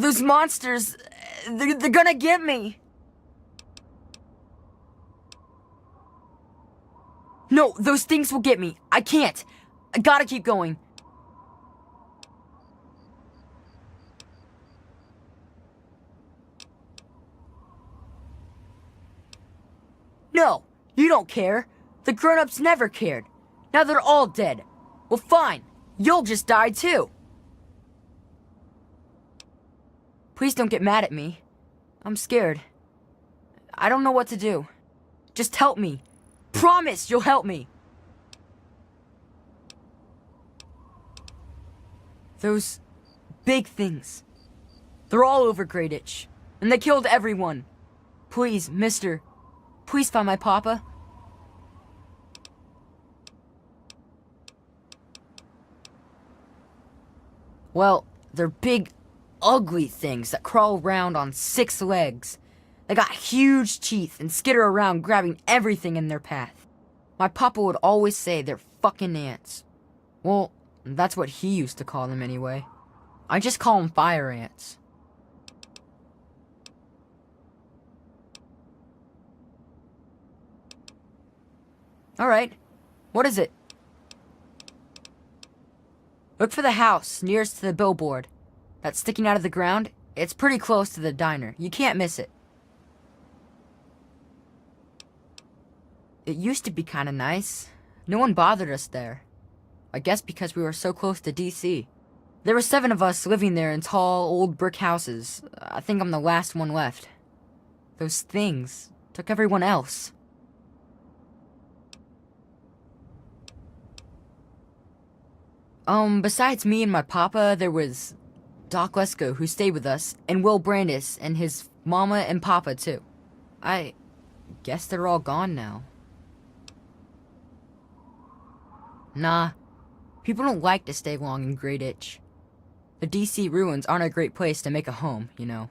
Those monsters, they're gonna get me. No, those things will get me. I can't. I gotta keep going. No, you don't care. The grown-ups never cared. Now they're all dead. Well, fine. You'll just die too. Please don't get mad at me. I'm scared. I don't know what to do. Just help me. Promise you'll help me. Those big things. They're all over Greyditch. And they killed everyone. Please, mister. Please find my papa. Well, they're big, ugly things that crawl around on 6 legs. They got huge teeth and skitter around grabbing everything in their path. My papa would always say they're fucking ants. Well, that's what he used to call them anyway. I just call them fire ants. Alright, what is it? Look for the house nearest to the billboard. That's sticking out of the ground. It's pretty close to the diner. You can't miss it. It used to be kinda nice. No one bothered us there. I guess because we were so close to DC. There were 7 of us living there in tall, old brick houses. I think I'm the last one left. Those things took everyone else. Besides me and my papa, there was Doc Lesko, who stayed with us, and Will Brandis, and his mama and papa, too. I guess they're all gone now. Nah, people don't like to stay long in Greyditch. The DC ruins aren't a great place to make a home, you know.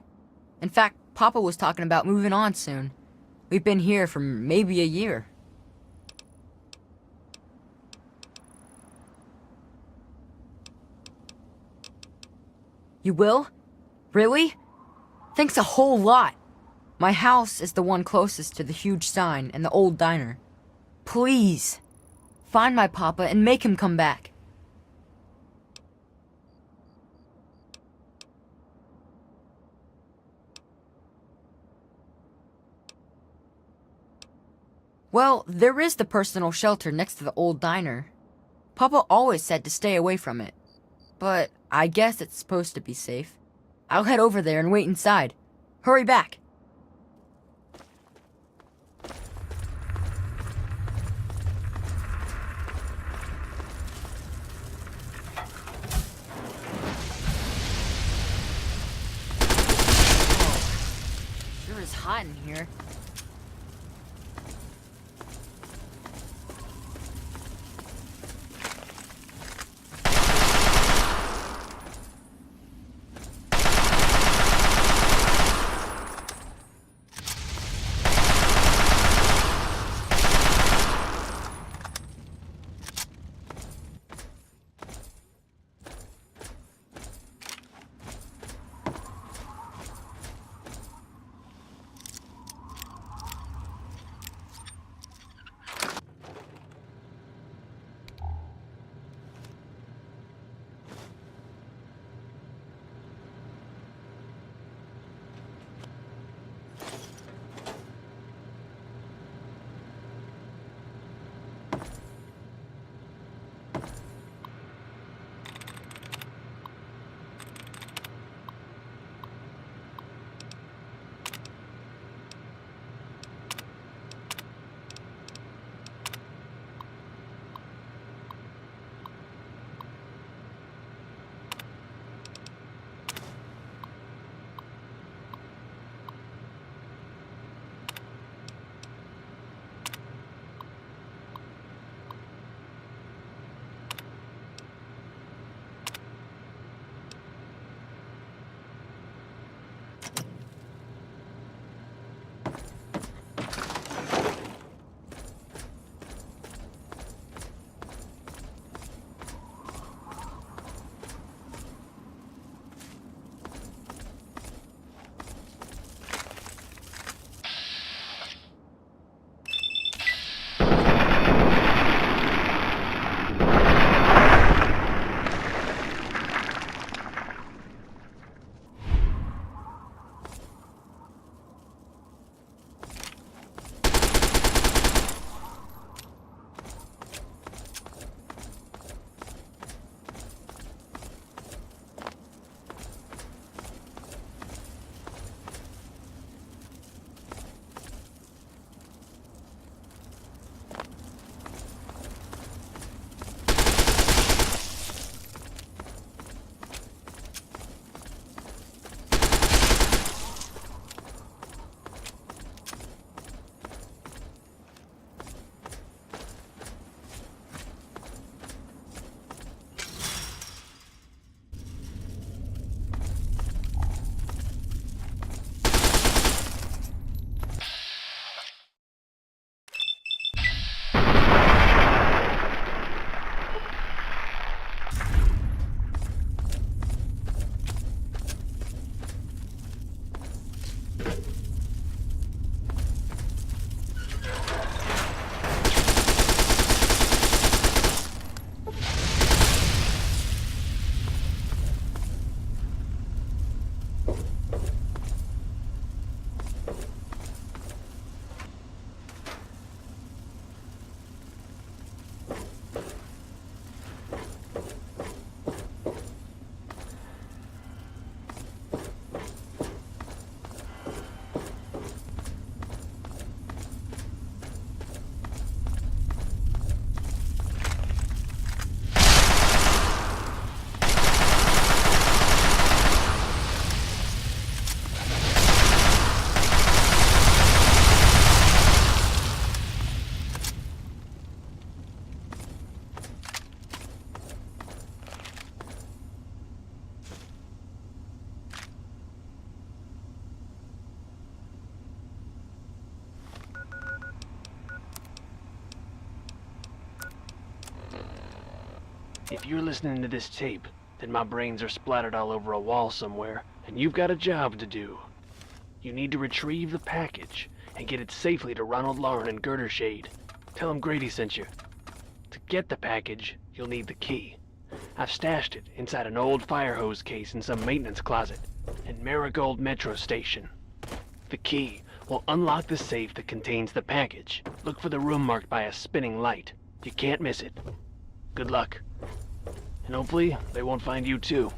In fact, Papa was talking about moving on soon. We've been here for maybe a year. You will? Really? Thanks a whole lot. My house is the one closest to the huge sign and the old diner. Please, find my papa and make him come back. Well, there is the personal shelter next to the old diner. Papa always said to stay away from it. But I guess it's supposed to be safe. I'll head over there and wait inside. Hurry back. Oh, sure is hot in here. If you're listening to this tape, then my brains are splattered all over a wall somewhere, and you've got a job to do. You need to retrieve the package and get it safely to Ronald Lauren in Girdershade. Tell him Grady sent you. To get the package, you'll need the key. I've stashed it inside an old fire hose case in some maintenance closet in Marigold Metro Station. The key will unlock the safe that contains the package. Look for the room marked by a spinning light. You can't miss it. Good luck. And hopefully, they won't find you too.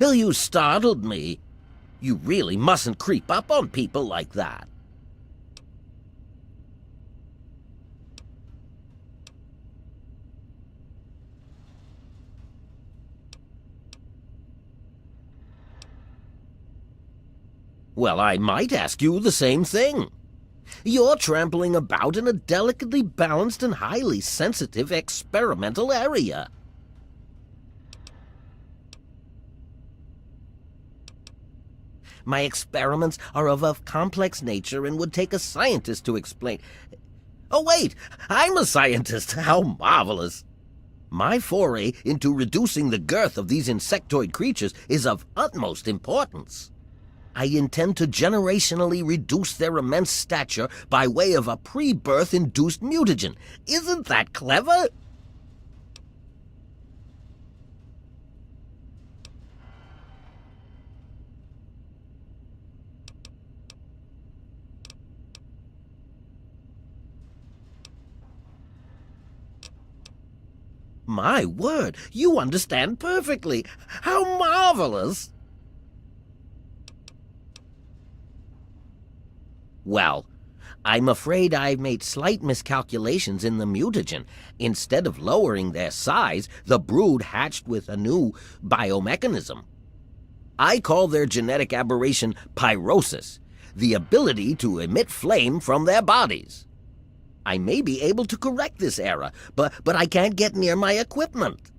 Well, you startled me. You really mustn't creep up on people like that. Well, I might ask you the same thing. You're trampling about in a delicately balanced and highly sensitive experimental area. My experiments are of a complex nature and would take a scientist to explain. Oh wait, I'm a scientist. How marvelous. My foray into reducing the girth of these insectoid creatures is of utmost importance. I intend to generationally reduce their immense stature by way of a pre-birth induced mutagen. Isn't that clever? My word, you understand perfectly. How marvelous! Well, I'm afraid I've made slight miscalculations in the mutagen. Instead of lowering their size, the brood hatched with a new biomechanism. I call their genetic aberration pyrosis, the ability to emit flame from their bodies. I may be able to correct this error, but I can't get near my equipment.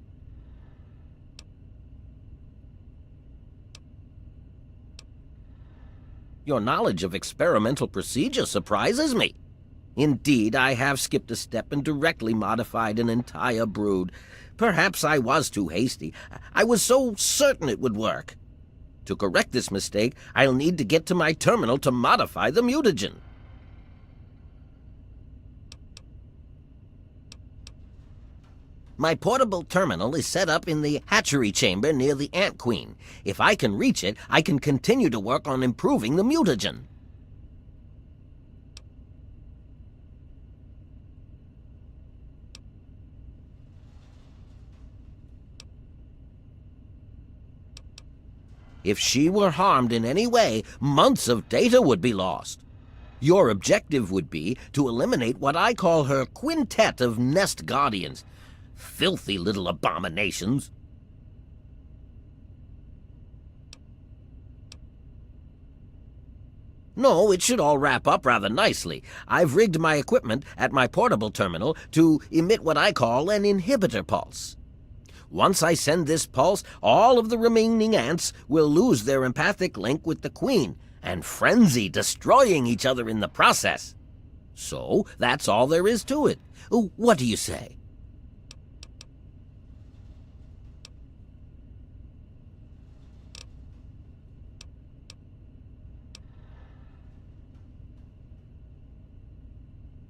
Your knowledge of experimental procedure surprises me. Indeed, I have skipped a step and directly modified an entire brood. Perhaps I was too hasty. I was so certain it would work. To correct this mistake, I'll need to get to my terminal to modify the mutagen. My portable terminal is set up in the hatchery chamber near the Ant Queen. If I can reach it, I can continue to work on improving the mutagen. If she were harmed in any way, months of data would be lost. Your objective would be to eliminate what I call her quintet of nest guardians. Filthy little abominations. No, it should all wrap up rather nicely. I've rigged my equipment at my portable terminal to emit what I call an inhibitor pulse. Once I send this pulse, all of the remaining ants will lose their empathic link with the queen and frenzy, destroying each other in the process. So, that's all there is to it. What do you say?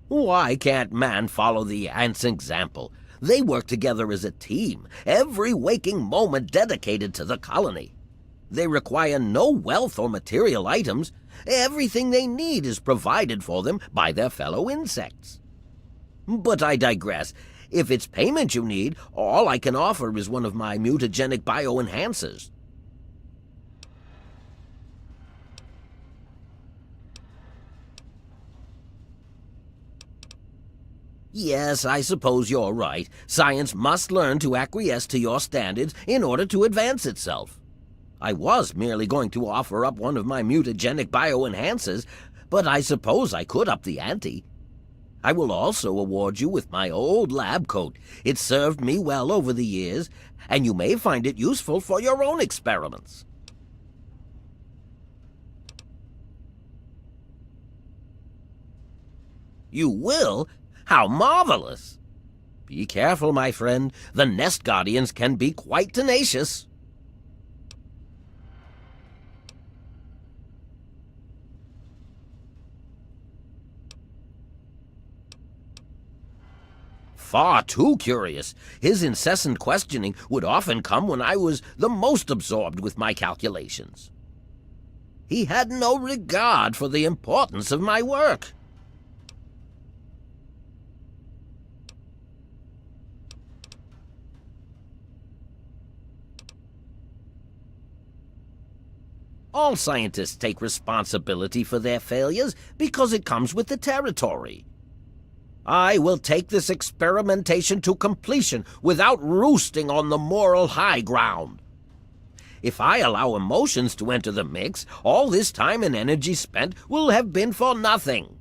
Why can't man follow the ants' example? They work together as a team, every waking moment dedicated to the colony. They require no wealth or material items. Everything they need is provided for them by their fellow insects. But I digress. If it's payment you need, all I can offer is one of my mutagenic bioenhancers. Yes, I suppose you're right. Science must learn to acquiesce to your standards in order to advance itself. I was merely going to offer up one of my mutagenic bioenhancers, but I suppose I could up the ante. I will also award you with my old lab coat. It served me well over the years, and you may find it useful for your own experiments. You will? How marvelous! Be careful, my friend. The nest guardians can be quite tenacious. Far too curious. His incessant questioning would often come when I was the most absorbed with my calculations. He had no regard for the importance of my work. All scientists take responsibility for their failures because it comes with the territory. I will take this experimentation to completion without roosting on the moral high ground. If I allow emotions to enter the mix, all this time and energy spent will have been for nothing.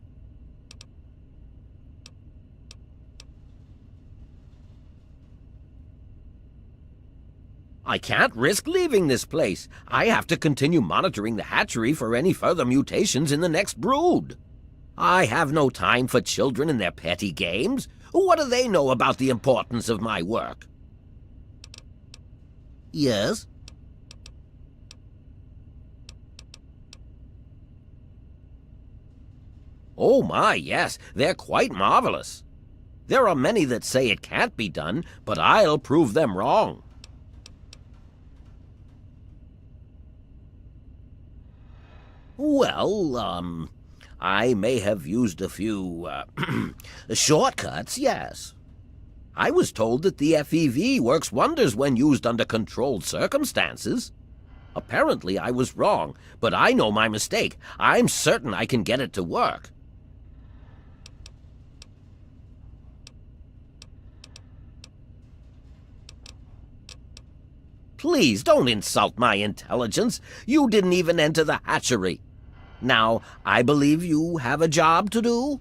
I can't risk leaving this place. I have to continue monitoring the hatchery for any further mutations in the next brood. I have no time for children and their petty games. What do they know about the importance of my work? Yes? Oh my, yes, they're quite marvelous. There are many that say it can't be done, but I'll prove them wrong. Well, I may have used a few, shortcuts, yes. I was told that the FEV works wonders when used under controlled circumstances. Apparently I was wrong, but I know my mistake. I'm certain I can get it to work. Please don't insult my intelligence. You didn't even enter the hatchery. Now, I believe you have a job to do?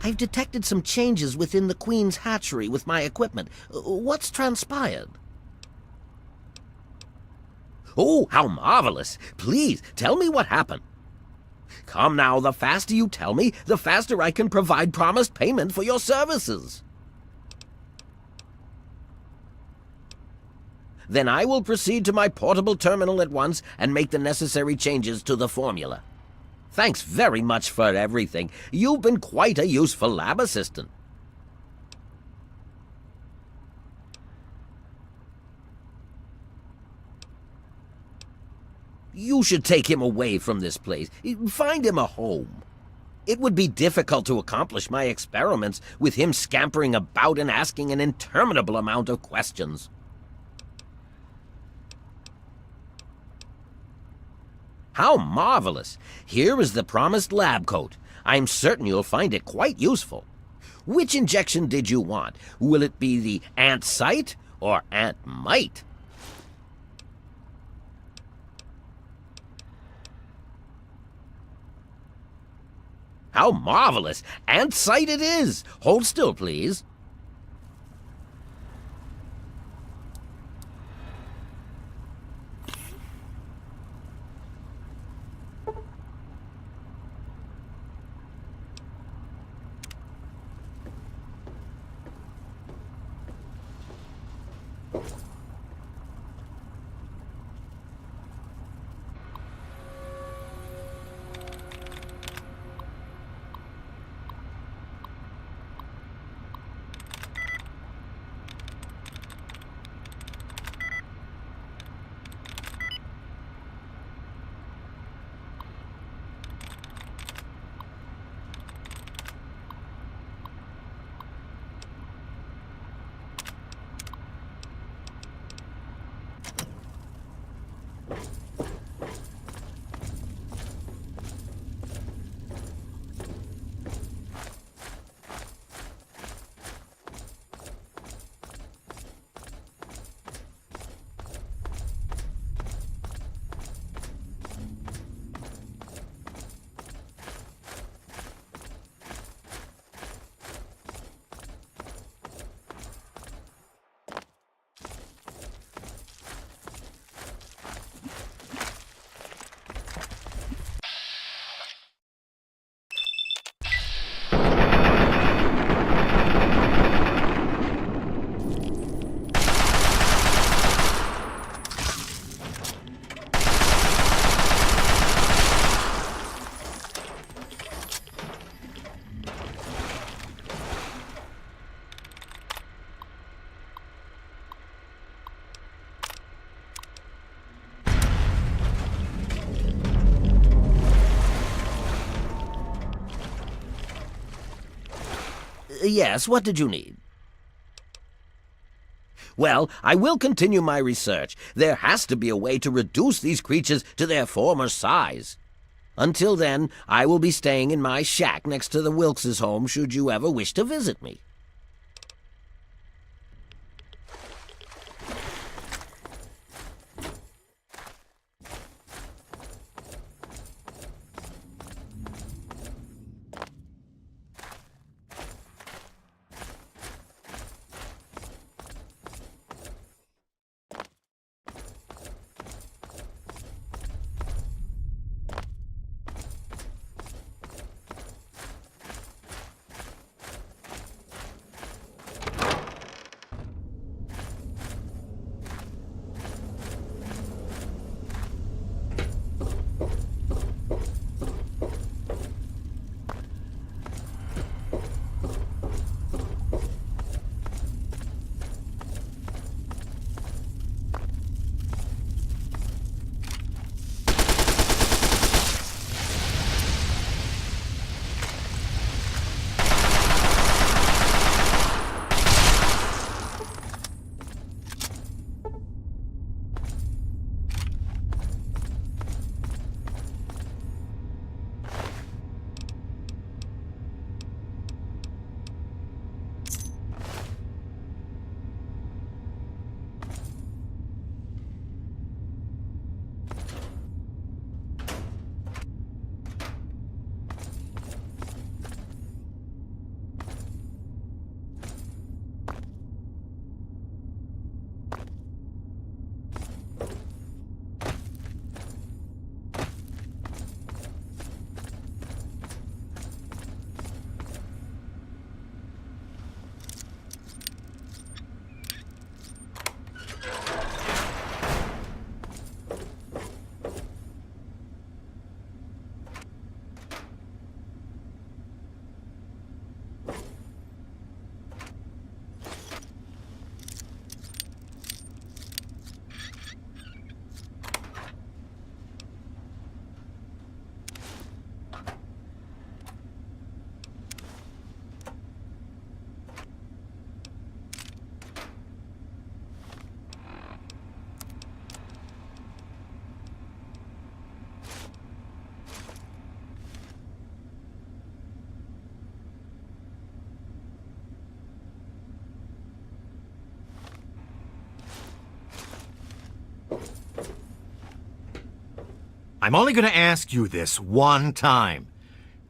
I've detected some changes within the Queen's hatchery with my equipment. What's transpired? Oh, how marvelous! Please, tell me what happened. Come now, the faster you tell me, the faster I can provide promised payment for your services. Then I will proceed to my portable terminal at once and make the necessary changes to the formula. Thanks very much for everything. You've been quite a useful lab assistant. You should take him away from this place. Find him a home. It would be difficult to accomplish my experiments with him scampering about and asking an interminable amount of questions. How marvelous! Here is the promised lab coat. I'm certain you'll find it quite useful. Which injection did you want? Will it be the ant site or ant mite? How marvelous! Ant site it is! Hold still, please. Yes, what did you need? Well, I will continue my research. There has to be a way to reduce these creatures to their former size. Until then, I will be staying in my shack next to the Wilkes' home should you ever wish to visit me. I'm only gonna ask you this one time.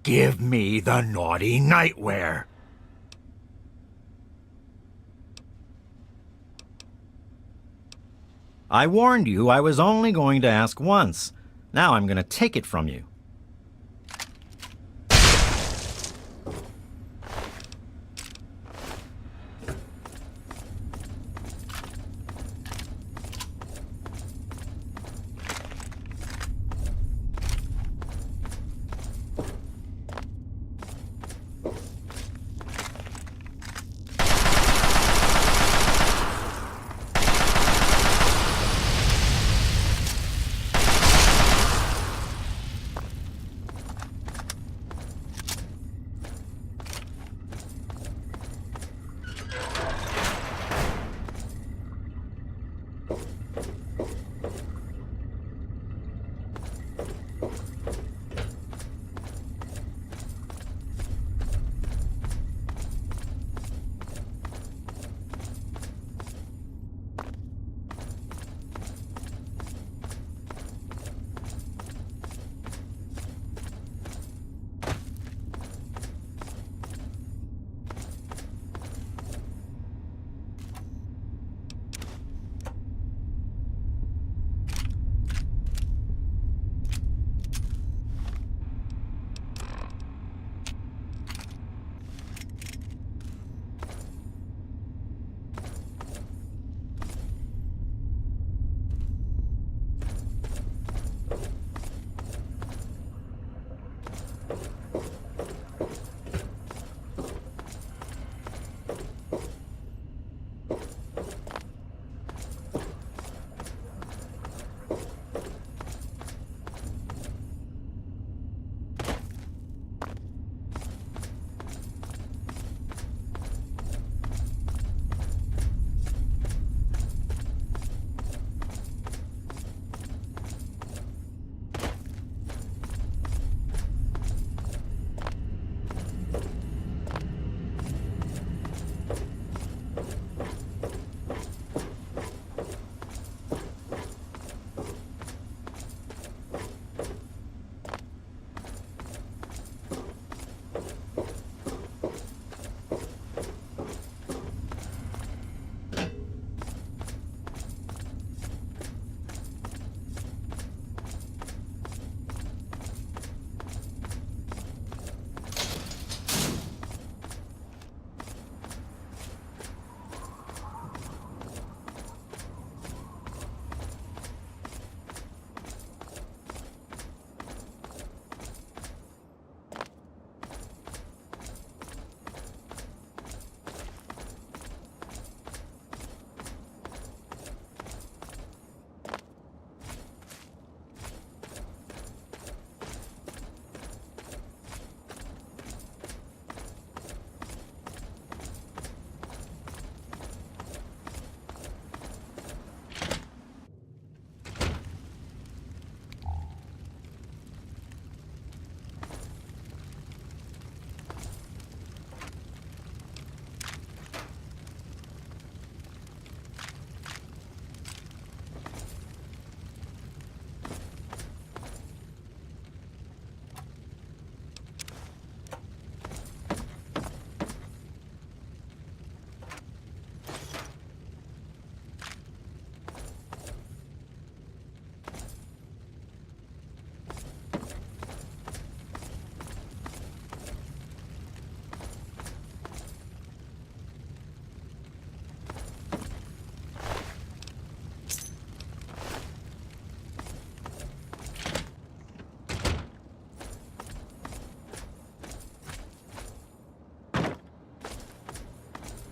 Give me the naughty nightwear. I warned you I was only going to ask once. Now I'm gonna take it from you.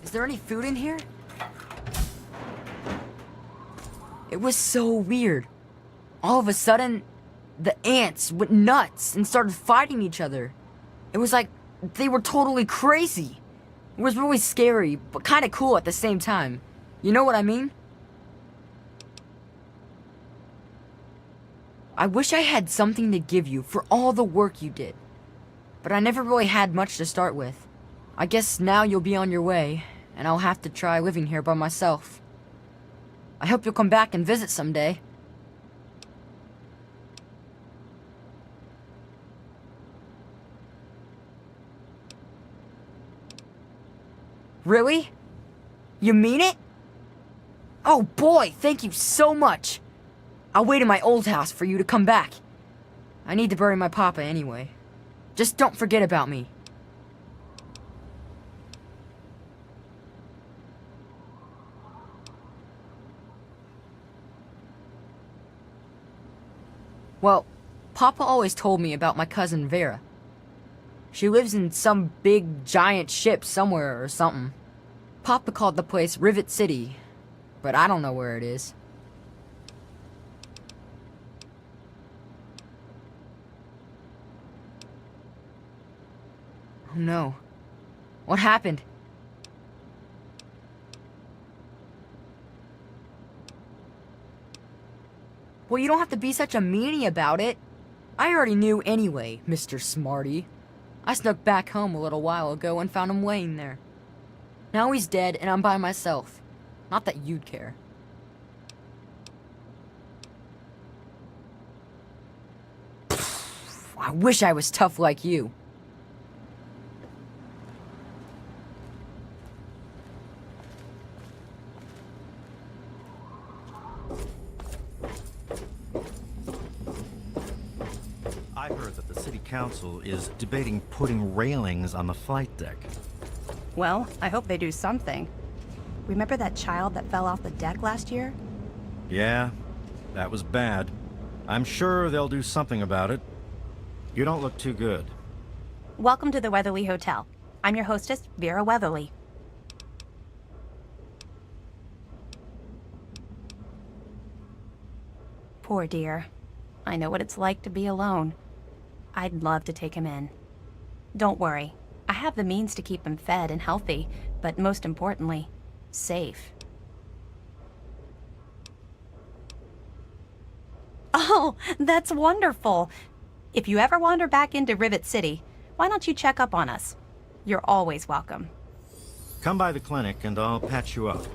Is there any food in here? It was so weird. All of a sudden, the ants went nuts and started fighting each other. It was like they were totally crazy. It was really scary, but kind of cool at the same time. You know what I mean? I wish I had something to give you for all the work you did. But I never really had much to start with. I guess now you'll be on your way, and I'll have to try living here by myself. I hope you'll come back and visit someday. Really? You mean it? Oh boy, thank you so much. I'll wait in my old house for you to come back. I need to bury my papa anyway. Just don't forget about me. Well, Papa always told me about my cousin Vera. She lives in some big giant ship somewhere or something. Papa called the place Rivet City, but I don't know where it is. Oh no. What happened? Well, you don't have to be such a meanie about it. I already knew anyway, Mr. Smarty. I snuck back home a little while ago and found him laying there. Now he's dead and I'm by myself. Not that you'd care. I wish I was tough like you. I heard that the city council is debating putting railings on the flight deck. Well, I hope they do something. Remember that child that fell off the deck last year? Yeah, that was bad. I'm sure they'll do something about it. You don't look too good. Welcome to the Weatherly Hotel. I'm your hostess, Vera Weatherly. Poor dear. I know what it's like to be alone. I'd love to take him in. Don't worry. I have the means to keep him fed and healthy, but most importantly, safe. Oh, that's wonderful. If you ever wander back into Rivet City, why don't you check up on us? You're always welcome. Come by the clinic and I'll patch you up.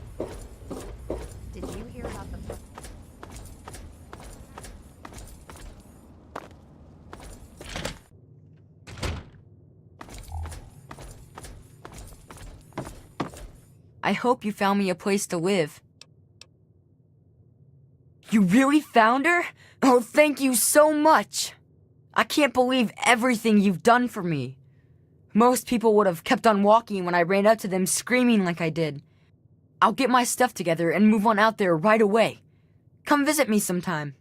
Did you hear about the... I hope you found me a place to live. You really found her? Oh, thank you so much. I can't believe everything you've done for me. Most people would have kept on walking when I ran up to them screaming like I did. I'll get my stuff together and move on out there right away. Come visit me sometime.